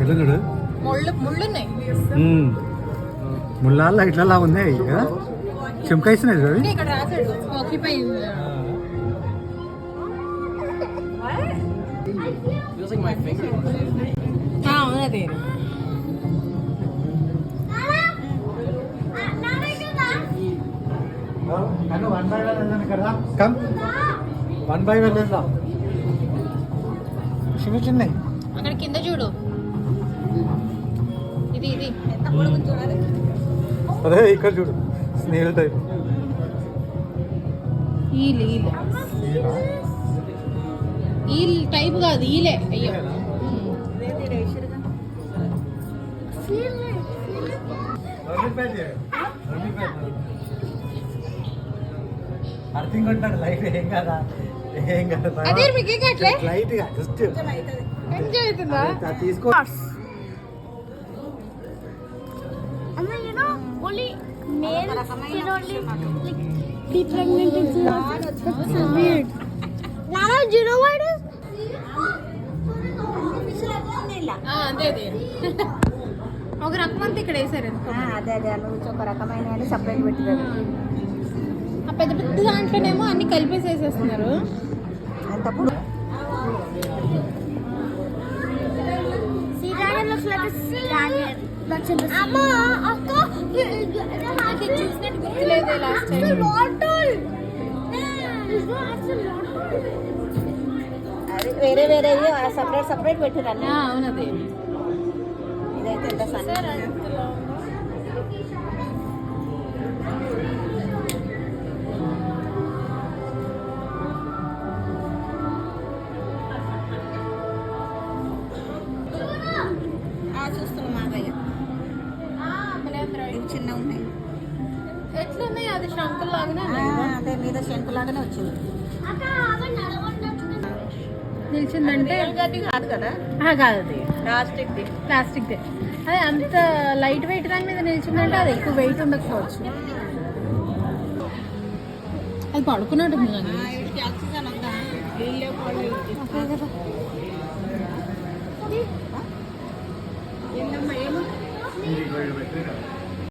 ఎట్లా చూడు ముళ్ళున్నాయి ముళ్ళ ఇట్లా ఉన్నాయి కదా చెంకాయిస్తున్నాయి చూడు ఇక్కడ రాసాడు ఆక్యుపై అవునది వన్ బై వెళ్ళేదా చిన్న చిన్నవి అక్కడ కింద చూడు ఇది అదే ఇక్కడ చూడు స్నేల్ టైప్ ఈల్ టైప్ కాదు ఈలే అయ్యో అర్థం కొంటాడు లైట్ ఏం కదా అదే మీకు కట్లే లైట్ గా జస్ట్ ఎంజాయ్ అవుతుందా తీసుకో Amma, you know, only males can only like be pregnant and so that's so weird. Nana, do you know what it is? అదే అదే ఒక రకం అంతా ఇక్కడ వేసారు అదే అదే నువ్వు ఒక రకమైన సపరేట్ పెట్టారు ఆ పెద్ద పెద్ద దాంట్లోనేమో అన్ని కలిపేసి వేసేస్తున్నారు అంతప్పుడు Sitaram looks like a stallion. అమ్మా అక్క అది చూసినట్టు గుర్తులేదే లాస్ట్ టైం వేరే వేరేవి సపరేట్ సపరేట్ పెట్టారు అవునది ఇదైతే ఎంత సన్న చూస్తున్నాం మావయ్య చిన్న ఉన్నాయి ఎట్లున్నాయి అది శంకులు లాగానే అదే మీద శంకులాగానే వచ్చింది నిల్చిందంటే గడ్డి కాదు కదా కాదు అది ప్లాస్టిక్ది ప్లాస్టిక్దే అదే అంత లైట్ వెయిట్ దాని మీద నిల్చిందంటే అది ఎక్కువ వెయిట్ ఉండకపోవచ్చు అది పడుకున్నట్టుంది కానీ ఏమో